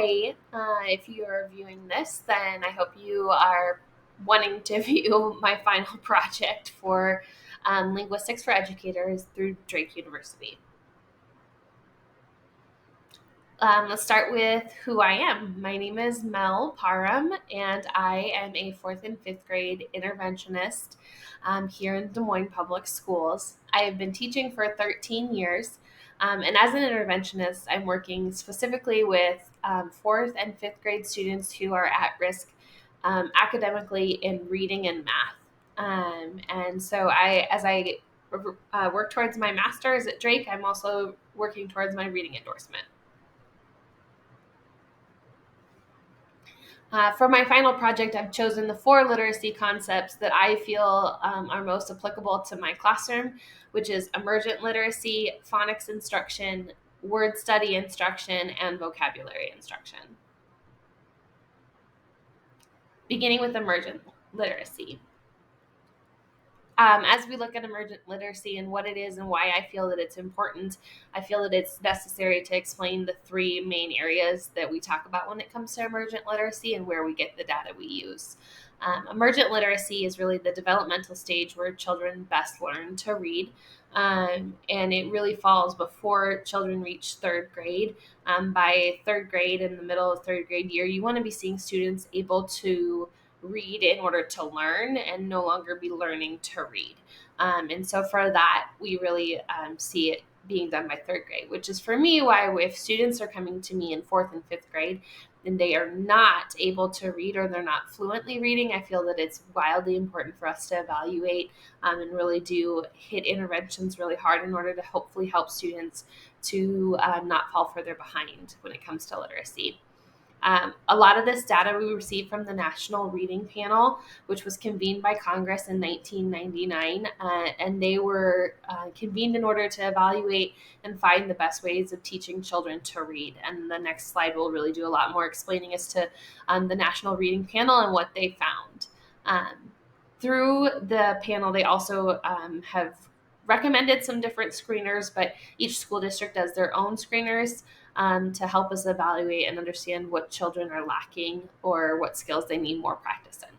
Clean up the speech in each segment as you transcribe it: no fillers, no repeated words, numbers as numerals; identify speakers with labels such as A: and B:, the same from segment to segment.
A: Hi, if you are viewing this, then I hope you are wanting to view my final project for Linguistics for Educators through Drake University. Let's start with who I am. My name is Mel Parham, and I am a 4th and 5th grade interventionist here in Des Moines Public Schools. I have been teaching for 13 years, and as an interventionist, I'm working specifically with 4th and 5th grade students who are at risk academically in reading and math. And so as I work towards my master's at Drake, I'm also working towards my reading endorsement. For my final project, I've chosen the 4 literacy concepts that I feel are most applicable to my classroom, which is emergent literacy, phonics instruction, word study instruction, and vocabulary instruction. Beginning with emergent literacy. As we look at emergent literacy and what it is and why I feel that it's important, I feel that it's necessary to explain the 3 main areas that we talk about when it comes to emergent literacy and where we get the data we use. Emergent literacy is really the developmental stage where children best learn to read, and it really falls before children reach 3rd grade. By 3rd grade, in the middle of 3rd grade year, you want to be seeing students able to read in order to learn and no longer be learning to read. And so for that, we really see it being done by 3rd grade, which is for me why if students are coming to me in 4th and 5th grade and they are not able to read or they're not fluently reading, I feel that it's wildly important for us to evaluate and really do hit interventions really hard in order to hopefully help students to not fall further behind when it comes to literacy. A lot of this data we received from the National Reading Panel, which was convened by Congress in 1999, and they were convened in order to evaluate and find the best ways of teaching children to read. And the next slide will really do a lot more explaining as to the National Reading Panel and what they found. Through the panel, they also have recommended some different screeners, but each school district does their own screeners to help us evaluate and understand what children are lacking or what skills they need more practice in.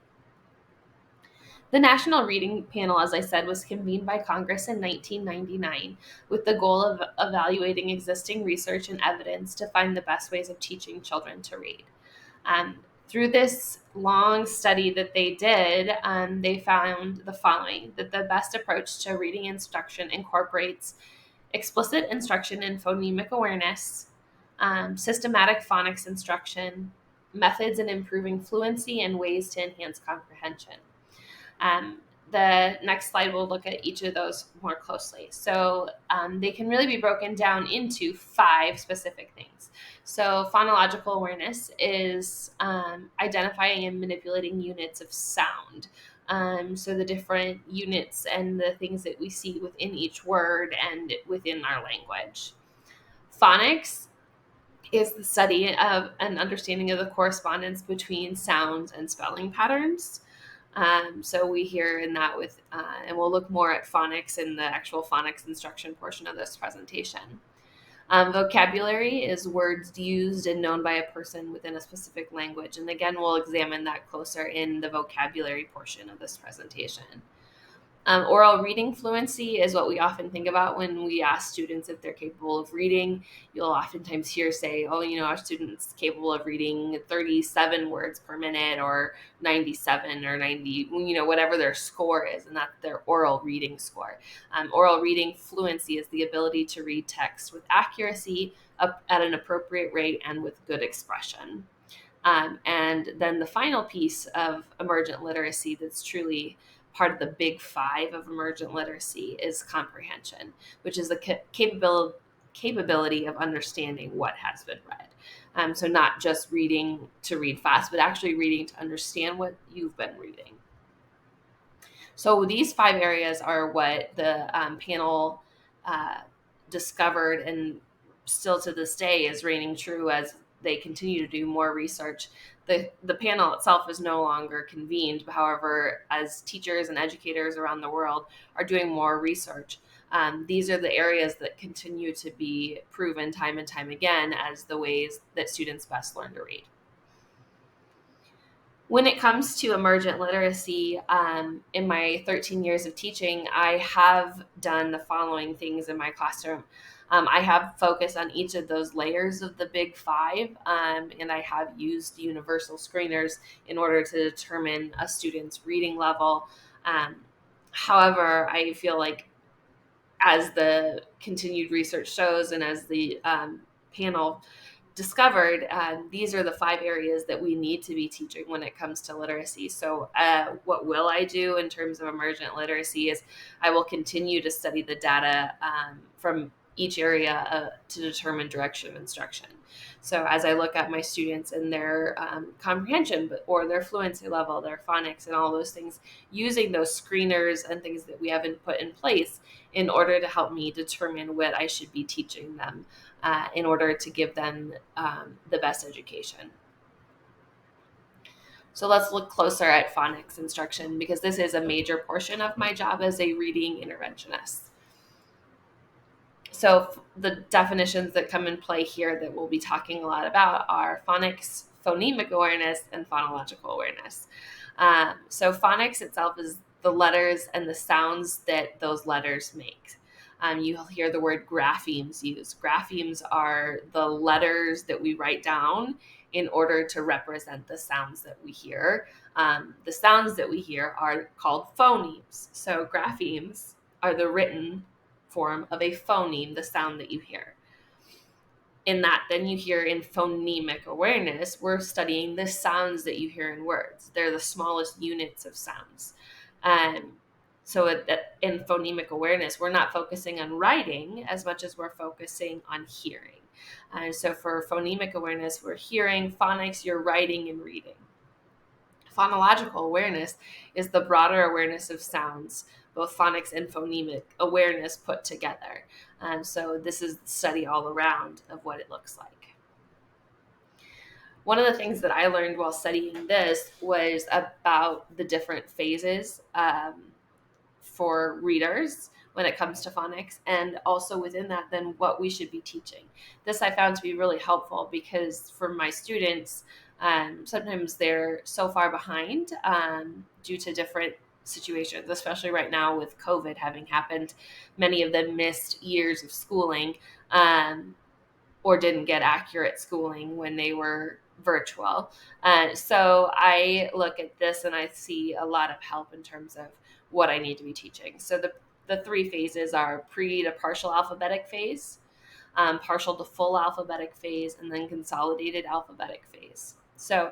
A: The National Reading Panel, as I said, was convened by Congress in 1999 with the goal of evaluating existing research and evidence to find the best ways of teaching children to read. Through this long study that they did, they found the following: that the best approach to reading instruction incorporates explicit instruction in phonemic awareness, systematic phonics instruction, methods in improving fluency, and ways to enhance comprehension. The next slide will look at each of those more closely. So they can really be broken down into 5 specific things. So phonological awareness is identifying and manipulating units of sound. So the different units and the things that we see within each word and within our language. Phonics is the study of an understanding of the correspondence between sounds and spelling patterns. So we hear in that with, and we'll look more at phonics in the actual phonics instruction portion of this presentation. Vocabulary is words used and known by a person within a specific language. And again, we'll examine that closer in the vocabulary portion of this presentation. Oral reading fluency is what we often think about when we ask students if they're capable of reading. You'll oftentimes hear say, our student's capable of reading 37 words per minute or 97 or 90, whatever their score is, and that's their oral reading score. Oral reading fluency is the ability to read text with accuracy at an appropriate rate and with good expression. And then the final piece of emergent literacy that's truly part of the big 5 of emergent literacy is comprehension, which is the capability of understanding what has been read. So not just reading to read fast, but actually reading to understand what you've been reading. So these 5 areas are what the panel discovered, and still to this day is reigning true as they continue to do more research. The panel itself is no longer convened. However, as teachers and educators around the world are doing more research, These are the areas that continue to be proven time and time again as the ways that students best learn to read. When it comes to emergent literacy, in my 13 years of teaching, I have done the following things in my classroom. I have focused on each of those layers of the big five, and I have used universal screeners in order to determine a student's reading level. Um, However, I feel like as the continued research shows and as the panel discovered, these are the five areas that we need to be teaching when it comes to literacy. So what will I do in terms of emergent literacy is I will continue to study the data from each area to determine direction of instruction. So as I look at my students and their comprehension or their fluency level, their phonics and all those things, using those screeners and things that we haven't put in place in order to help me determine what I should be teaching them in order to give them the best education. So let's look closer at phonics instruction because this is a major portion of my job as a reading interventionist. So the definitions that come in play here that we'll be talking a lot about are phonics, phonemic awareness, and phonological awareness. So phonics itself is the letters and the sounds that those letters make. You'll hear the word graphemes used. Graphemes are the letters that we write down in order to represent the sounds that we hear. The sounds that we hear are called phonemes. So graphemes are the written form of a phoneme, the sound that you hear. In that, then you hear in phonemic awareness, we're studying the sounds that you hear in words. They're the smallest units of sounds. So in phonemic awareness, we're not focusing on writing as much as we're focusing on hearing. And so for phonemic awareness, we're hearing. Phonics, you're writing and reading. Phonological awareness is the broader awareness of sounds, both phonics and phonemic awareness put together. So this is the study all around of what it looks like. One of the things that I learned while studying this was about the different phases for readers when it comes to phonics, and also within that, then what we should be teaching. This I found to be really helpful because for my students, sometimes they're so far behind due to different situations, especially right now with COVID having happened. Many of them missed years of schooling or didn't get accurate schooling when they were virtual. So I look at this and I see a lot of help in terms of what I need to be teaching. So the three phases are pre to partial alphabetic phase, partial to full alphabetic phase, and then consolidated alphabetic phase. So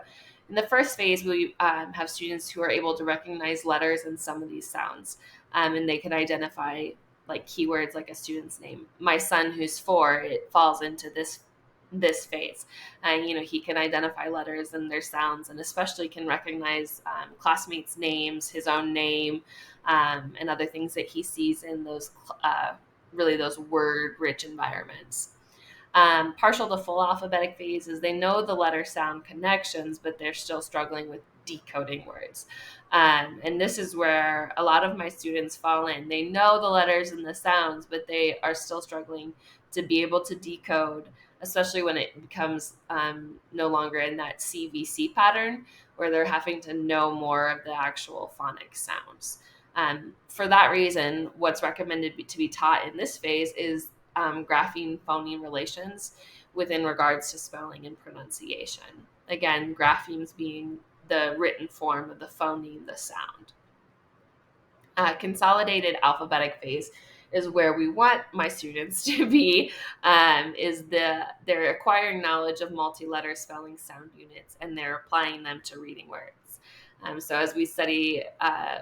A: in the first phase, we have students who are able to recognize letters and some of these sounds, and they can identify like keywords like a student's name. My son, who's 4, it falls into this phase. And he can identify letters and their sounds, and especially can recognize classmates' names, his own name, and other things that he sees in those really those word-rich environments. Partial to full alphabetic phase is they know the letter sound connections, but they're still struggling with decoding words. And this is where a lot of my students fall in. They know the letters and the sounds, but they are still struggling to be able to decode, especially when it becomes no longer in that CVC pattern where they're having to know more of the actual phonic sounds. For that reason, what's recommended to be taught in this phase is grapheme phoneme relations within regards to spelling and pronunciation. Again, graphemes being the written form of the phoneme, the sound. Consolidated alphabetic phase is where we want my students to be, they're acquiring knowledge of multi-letter spelling sound units and they're applying them to reading words. So as we study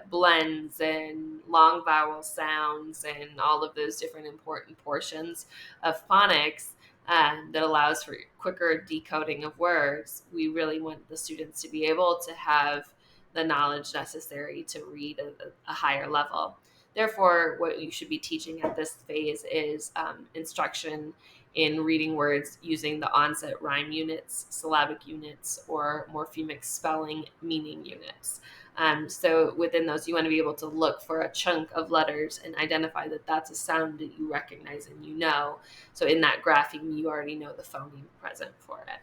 A: blends and long vowel sounds and all of those different important portions of phonics that allows for quicker decoding of words, we really want the students to be able to have the knowledge necessary to read at a higher level. Therefore, what you should be teaching at this phase is instruction in reading words using the onset rhyme units, syllabic units, or morphemic spelling meaning units. So within those, you want to be able to look for a chunk of letters and identify that that's a sound that you recognize and you know. So in that grapheme, you already know the phoneme present for it.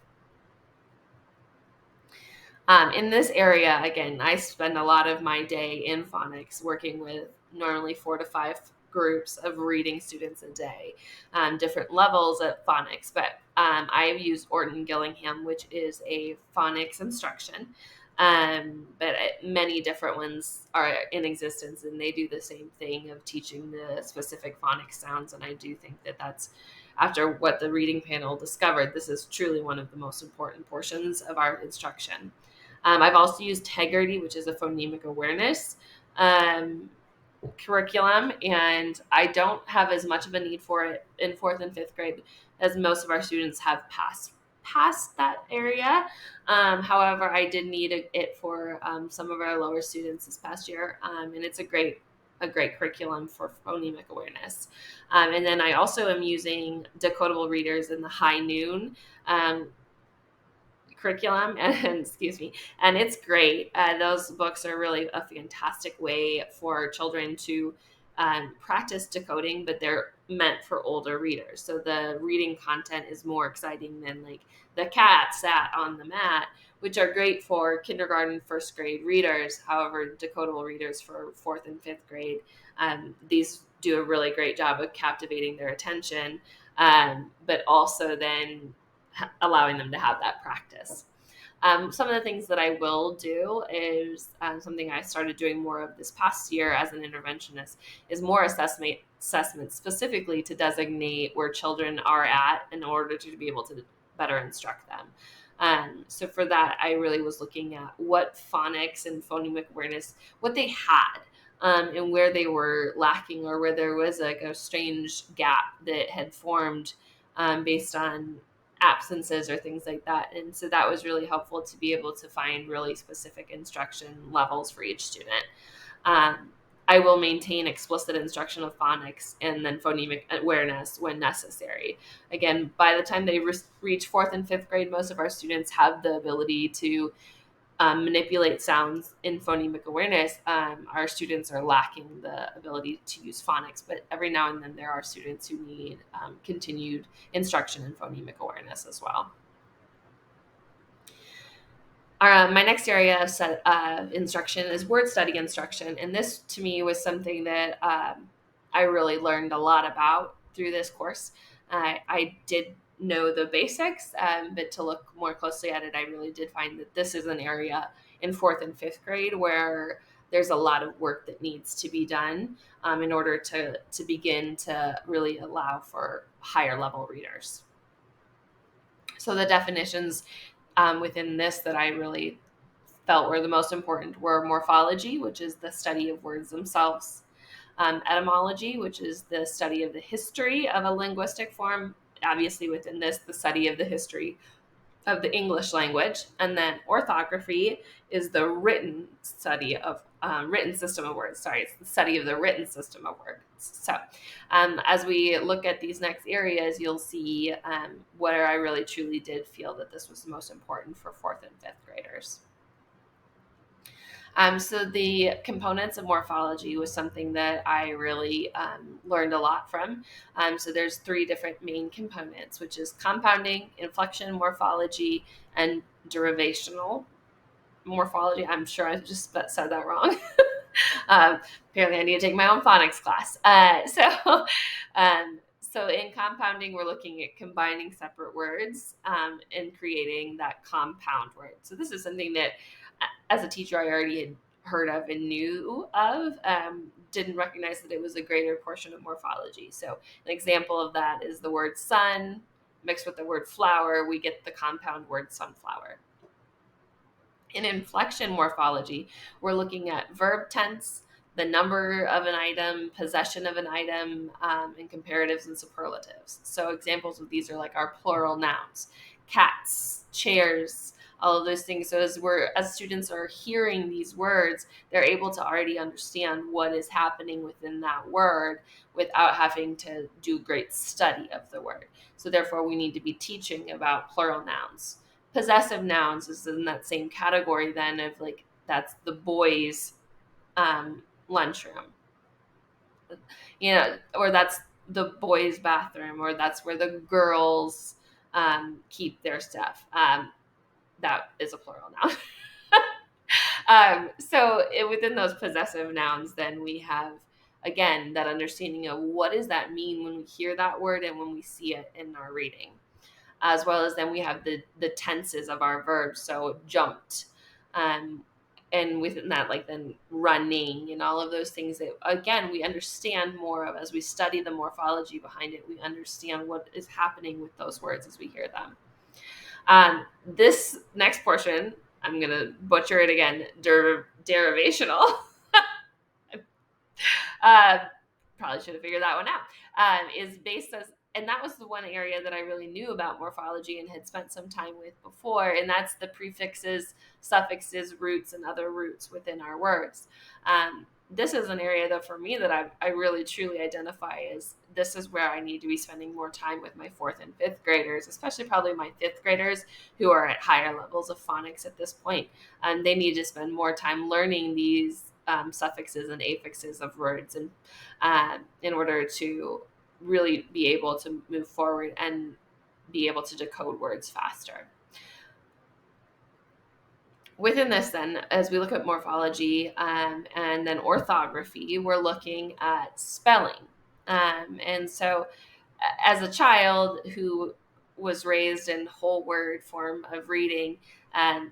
A: In this area, again, I spend a lot of my day in phonics working with normally 4 to 5 groups of reading students a day, different levels of phonics. But I use Orton Gillingham, which is a phonics instruction. But many different ones are in existence, and they do the same thing of teaching the specific phonics sounds. And I do think that that's, after what the reading panel discovered, this is truly one of the most important portions of our instruction. I've also used Tegrity, which is a phonemic awareness um, curriculum, and I don't have as much of a need for it in 4th and 5th grade, as most of our students have past that area. However, I did need it for some of our lower students this past year, and it's a great curriculum for phonemic awareness. And then I also am using decodable readers in the high noon curriculum and excuse me, and it's great. Those books are really a fantastic way for children to practice decoding, but they're meant for older readers, so the reading content is more exciting than like The Cat Sat on the Mat, which are great for kindergarten, 1st grade readers. However, decodable readers for 4th and 5th grade, these do a really great job of captivating their attention, but also then allowing them to have that practice. Some of the things that I will do is something I started doing more of this past year as an interventionist is more assessment specifically to designate where children are at in order to be able to better instruct them. So for that, I really was looking at what phonics and phonemic awareness, what they had, and where they were lacking, or where there was like a strange gap that had formed based on absences or things like that. And so that was really helpful to be able to find really specific instruction levels for each student. Um, I will maintain explicit instruction of phonics and then phonemic awareness when necessary. Again, by the time they reach 4th and 5th grade, most of our students have the ability to manipulate sounds in phonemic awareness. Our students are lacking the ability to use phonics, but every now and then there are students who need continued instruction in phonemic awareness as well. My next area of instruction is word study instruction, and this to me was something that I really learned a lot about through this course. I did know the basics, but to look more closely at it, I really did find that this is an area in 4th and 5th grade where there's a lot of work that needs to be done in order to begin to really allow for higher level readers. So the definitions within this that I really felt were the most important were morphology, which is the study of words themselves, etymology, which is the study of the history of a linguistic form, obviously within this, the study of the history of the English language, and then orthography is the written study of written system of words. Sorry, it's the study of the written system of words. So as we look at these next areas, you'll see where I really truly did feel that this was the most important for 4th and 5th graders. So the components of morphology was something that I really learned a lot from. So there's 3 different main components, which is compounding, inflection morphology, and derivational morphology. I'm sure I just said that wrong. Apparently I need to take my own phonics class. So in compounding, we're looking at combining separate words and creating that compound word. So this is something that as a teacher, I already had heard of and knew of, didn't recognize that it was a greater portion of morphology. So an example of that is the word sun mixed with the word flower, we get the compound word sunflower. In inflection morphology, we're looking at verb tense, the number of an item, possession of an item, and comparatives and superlatives. So examples of these are like our plural nouns, cats, chairs, all of those things. So as students are hearing these words, they're able to already understand what is happening within that word without having to do great study of the word. So therefore, we need to be teaching about plural nouns. Possessive nouns is in that same category then of like that's the boys' lunchroom, or that's the boys' bathroom, or that's where the girls keep their stuff. That is a plural noun. Within those possessive nouns, then we have, again, that understanding of what does that mean when we hear that word and when we see it in our reading, as well as then we have the tenses of our verbs. So jumped, and within that, like then running and all of those things that, again, we understand more of as we study the morphology behind it. We understand what is happening with those words as we hear them. This next portion, I'm going to butcher it again, derivational. uh, Probably should have figured that one out. Is based as, and that was the one area that I really knew about morphology and had spent some time with before, and that's the prefixes, suffixes, roots, and other roots within our words. This is an area that for me that I really truly identify as this is where I need to be spending more time with my 4th and 5th graders, especially probably my 5th graders who are at higher levels of phonics at this point. They need to spend more time learning these suffixes and affixes of words, and in order to really be able to move forward and be able to decode words faster. Within this, then, as we look at morphology and then orthography, we're looking at spelling. And so, as a child who was raised in whole word form of reading,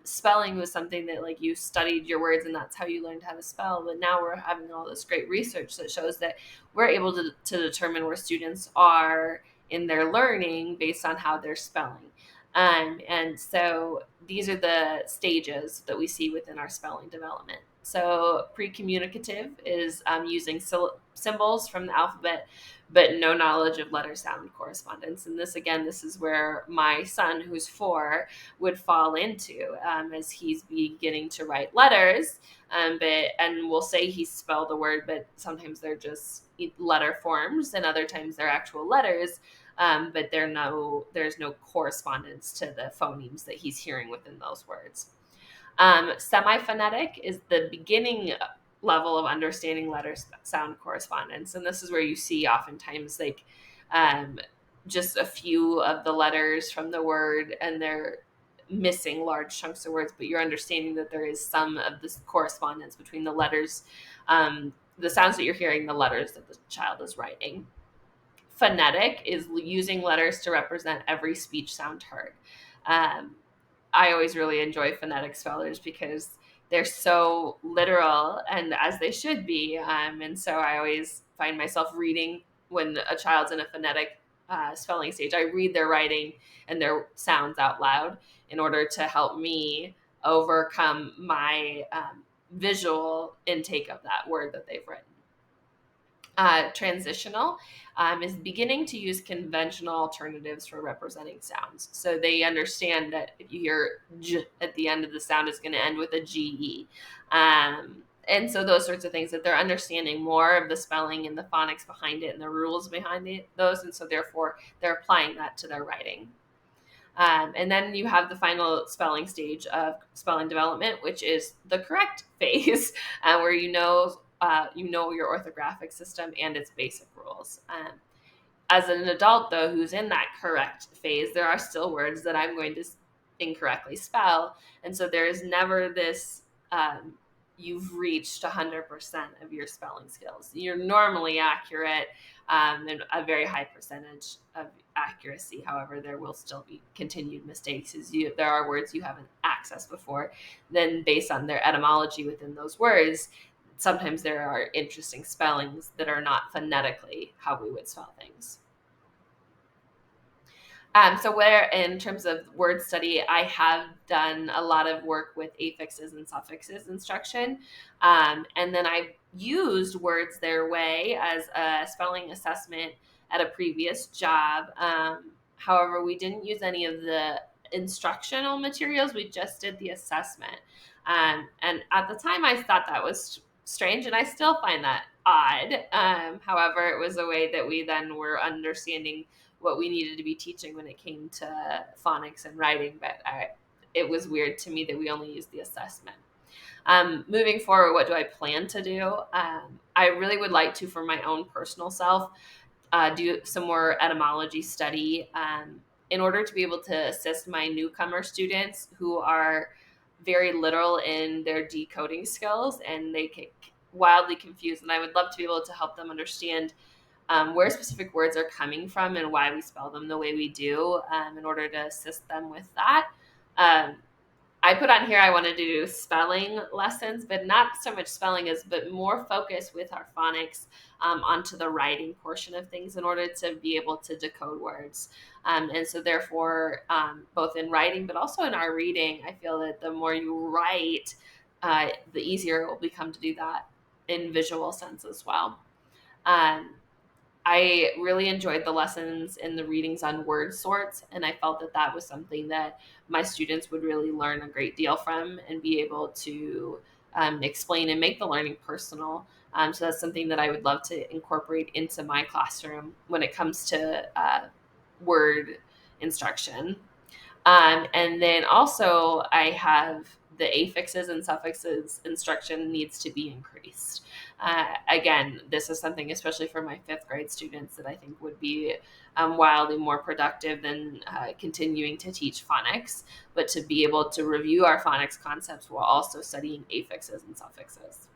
A: spelling was something that, like, you studied your words and that's how you learned how to spell. But now we're having all this great research that shows that we're able to determine where students are in their learning based on how they're spelling. And so these are the stages that we see within our spelling development. So pre-communicative is using symbols from the alphabet, but no knowledge of letter sound correspondence. And this is where my son, who's 4, would fall into as he's beginning to write letters. And we'll say he's spelled a word, but sometimes they're just letter forms, and other times they're actual letters. But there's no correspondence to the phonemes that he's hearing within those words. Semi-phonetic is the beginning level of understanding letter sound correspondence, and this is where you see oftentimes like just a few of the letters from the word, and they're missing large chunks of words, but you're understanding that there is some of this correspondence between the letters, the sounds that you're hearing, the letters that the child is writing. Phonetic is using letters to represent every speech sound heard. I always really enjoy phonetic spellers because they're so literal, and as they should be. And so I always find myself reading when a child's in a phonetic spelling stage. I read their writing and their sounds out loud in order to help me overcome my visual intake of that word that they've written. Transitional is beginning to use conventional alternatives for representing sounds. So they understand that if you hear j at the end of the sound, it's going to end with a GE. And so those sorts of things, that they're understanding more of the spelling and the phonics behind it and the rules behind those. And so therefore, they're applying that to their writing. And then you have the final spelling stage of spelling development, which is the correct phase, where you know your orthographic system and its basic rules. As an adult, though, who's in that correct phase, there are still words that I'm going to incorrectly spell. And so there is never this, you've reached 100% of your spelling skills. You're normally accurate, and a very high percentage of accuracy. However, there will still be continued mistakes as there are words you haven't accessed before. Then based on their etymology within those words, sometimes there are interesting spellings that are not phonetically how we would spell things. So where in terms of word study, I have done a lot of work with affixes and suffixes instruction. And then I've used words their way as a spelling assessment at a previous job. However, we didn't use any of the instructional materials. We just did the assessment. And at the time, I thought that was strange, and I still find that odd. However, it was a way that we then were understanding what we needed to be teaching when it came to phonics and writing, but it was weird to me that we only used the assessment. Moving forward, what do I plan to do? I really would like to, for my own personal self, do some more etymology study in order to be able to assist my newcomer students who are very literal in their decoding skills and they get wildly confused. And I would love to be able to help them understand where specific words are coming from and why we spell them the way we do in order to assist them with that. Um, I put on here I wanted to do spelling lessons, but not so much spelling as, but more focus with our phonics onto the writing portion of things in order to be able to decode words. And so, therefore, both in writing but also in our reading, I feel that the more you write, the easier it will become to do that in visual sense as well. Um, I really enjoyed the lessons in the readings on word sorts, and I felt that that was something that my students would really learn a great deal from and be able to explain and make the learning personal. So that's something that I would love to incorporate into my classroom when it comes to word instruction. And then also, I have the affixes and suffixes instruction needs to be increased. Again, this is something, especially for my fifth grade students, that I think would be wildly more productive than continuing to teach phonics, but to be able to review our phonics concepts while also studying affixes and suffixes.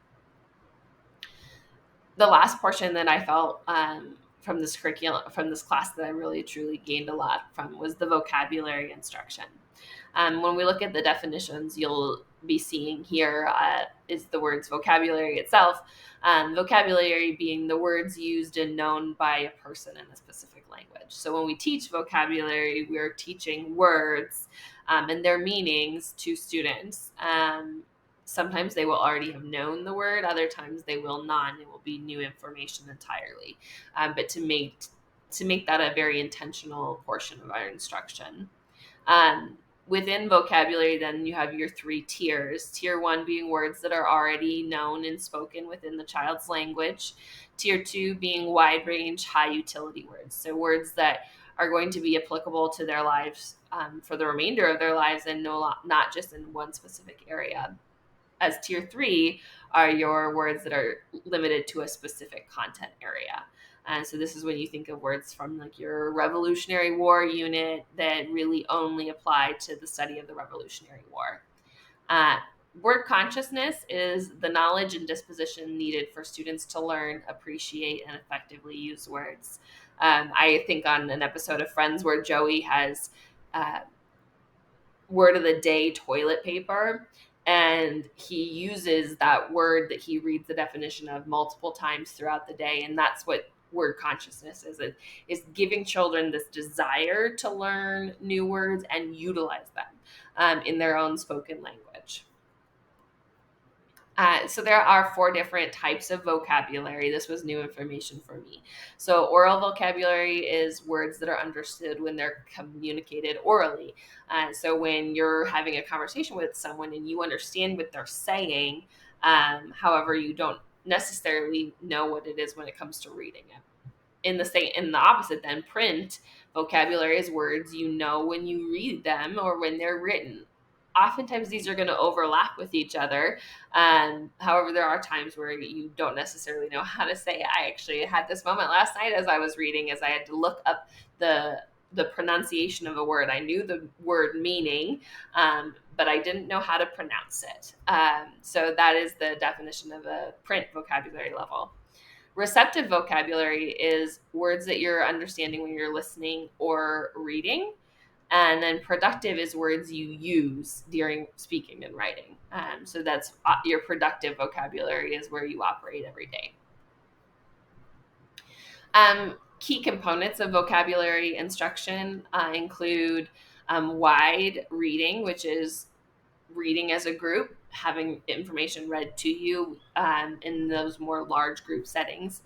A: The last portion that I felt from this curriculum, from this class, that I really truly gained a lot from was the vocabulary instruction. When we look at the definitions, you'll be seeing here is the words vocabulary itself. Vocabulary being the words used and known by a person in a specific language. So when we teach vocabulary, we're teaching words and their meanings to students. Sometimes they will already have known the word, other times they will not, and it will be new information entirely. But to make that a very intentional portion of our instruction. Um, Within vocabulary, then you have your three tiers. Tier one being words that are already known and spoken within the child's language. Tier two being wide range, high utility words. So words that are going to be applicable to their lives for the remainder of their lives and not just in one specific area. As tier three are your words that are limited to a specific content area. And so this is when you think of words from like your Revolutionary War unit that really only apply to the study of the Revolutionary War. Uh, Word consciousness is the knowledge and disposition needed for students to learn, appreciate, and effectively use words. I think on an episode of Friends where Joey has uh, word of the day toilet paper, and he uses that word that he reads the definition of multiple times throughout the day, and that's what word consciousness is. It is giving children this desire to learn new words and utilize them in their own spoken language. So there are 4 different types of vocabulary. This was new information for me. So oral vocabulary is words that are understood when they're communicated orally. So when you're having a conversation with someone and you understand what they're saying, however, you don't necessarily know what it is when it comes to reading it. In the opposite, then print vocabulary is words you know when you read them or when they're written. Oftentimes these are going to overlap with each other. However, there are times where you don't necessarily know how to say it. I actually had this moment last night as I was reading, as I had to look up the pronunciation of a word. I knew the word meaning, but I didn't know how to pronounce it. So that is the definition of a print vocabulary level. Receptive vocabulary is words that you're understanding when you're listening or reading. And then productive is words you use during speaking and writing. So that's your productive vocabulary is where you operate every day. Key components of vocabulary instruction include wide reading, which is reading as a group, having information read to you in those more large group settings.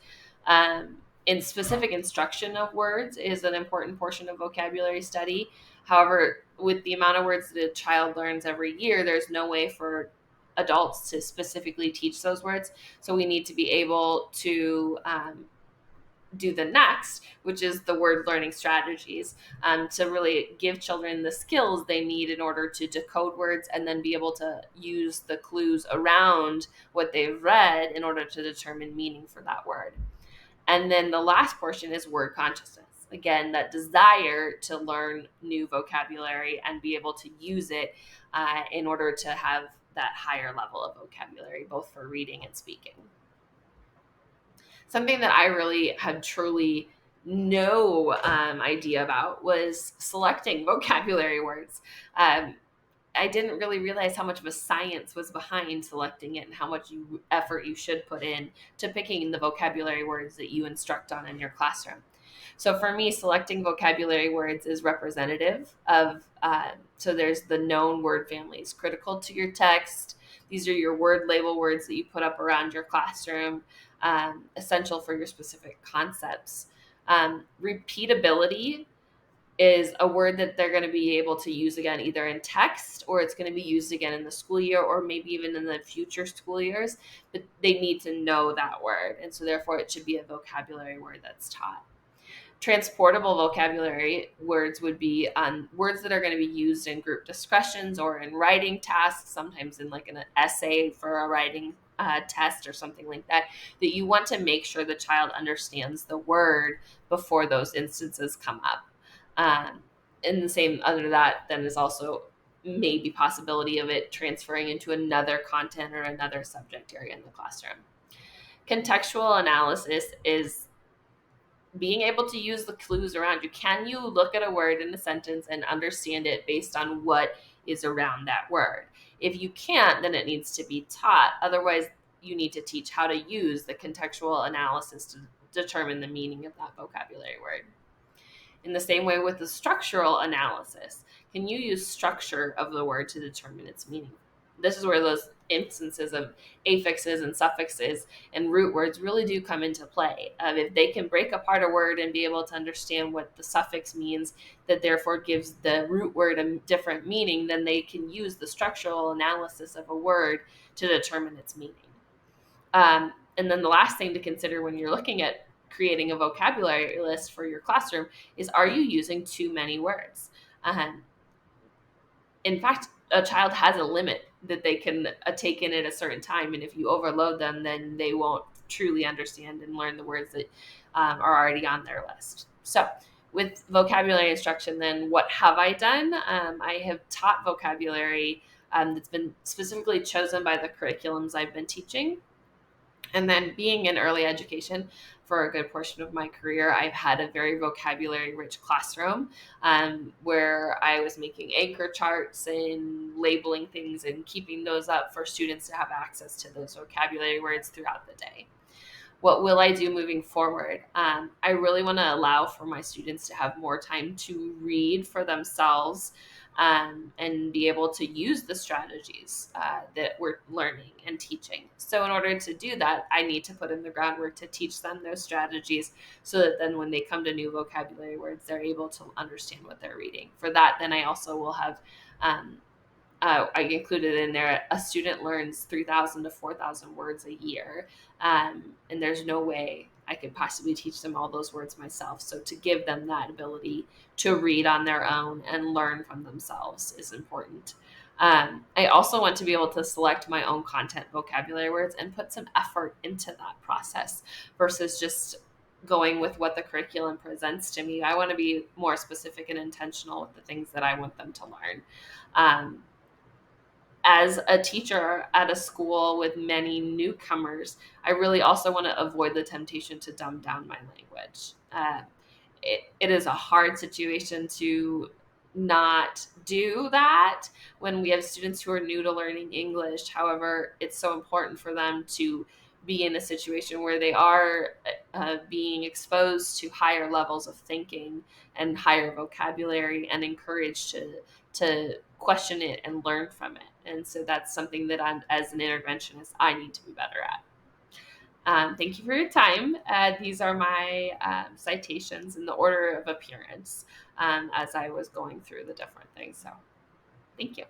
A: In specific instruction of words is an important portion of vocabulary study. However, with the amount of words that a child learns every year, there's no way for adults to specifically teach those words. So we need to be able to do the next, which is the word learning strategies, to really give children the skills they need in order to decode words and then be able to use the clues around what they've read in order to determine meaning for that word. And then the last portion is word consciousness. Again, that desire to learn new vocabulary and be able to use it in order to have that higher level of vocabulary, both for reading and speaking. Something that I really had truly no idea about was selecting vocabulary words. I didn't really realize how much of a science was behind selecting it and how much effort you should put in to picking the vocabulary words that you instruct on in your classroom. So for me, selecting vocabulary words is representative of, so there's the known word families critical to your text. These are your word label words that you put up around your classroom, essential for your specific concepts. Repeatability is a word that they're going to be able to use again, either in text or it's going to be used again in the school year or maybe even in the future school years, but they need to know that word. And so therefore it should be a vocabulary word that's taught. Transportable vocabulary words would be words that are going to be used in group discussions or in writing tasks, sometimes in like an essay for a writing test or something like that, that you want to make sure the child understands the word before those instances come up. And the same under that then is also maybe possibility of it transferring into another content or another subject area in the classroom. Contextual analysis is being able to use the clues around you. Can you look at a word in a sentence and understand it based on what is around that word? If you can't, then it needs to be taught. Otherwise, you need to teach how to use the contextual analysis to determine the meaning of that vocabulary word. In the same way with the structural analysis, can you use structure of the word to determine its meaning? This is where those instances of affixes and suffixes and root words really do come into play. If they can break apart a word and be able to understand what the suffix means, that therefore gives the root word a different meaning, then they can use the structural analysis of a word to determine its meaning. And then the last thing to consider when you're looking at creating a vocabulary list for your classroom is, are you using too many words? In fact, a child has a limit that they can take in at a certain time. And if you overload them, then they won't truly understand and learn the words that are already on their list. So with vocabulary instruction, then what have I done? I have taught vocabulary that's been specifically chosen by the curriculums I've been teaching. And then being in early education for a good portion of my career, I've had a very vocabulary rich classroom where I was making anchor charts and labeling things and keeping those up for students to have access to those vocabulary words throughout the day. What will I do moving forward? I really want to allow for my students to have more time to read for themselves and be able to use the strategies that we're learning and teaching. So in order to do that, I need to put in the groundwork to teach them those strategies so that then when they come to new vocabulary words, they're able to understand what they're reading. For that, then I also will have I included in there, a student learns 3,000 to 4,000 words a year. And there's no way I could possibly teach them all those words myself. So to give them that ability to read on their own and learn from themselves is important. I also want to be able to select my own content vocabulary words and put some effort into that process versus just going with what the curriculum presents to me. I want to be more specific and intentional with the things that I want them to learn. As a teacher at a school with many newcomers, I really also want to avoid the temptation to dumb down my language. It is a hard situation to not do that when we have students who are new to learning English. However, it's so important for them to be in a situation where they are being exposed to higher levels of thinking and higher vocabulary and encouraged to question it and learn from it. And so that's something that as an interventionist, I need to be better at. Thank you for your time. These are my citations in the order of appearance as I was going through the different things. So thank you.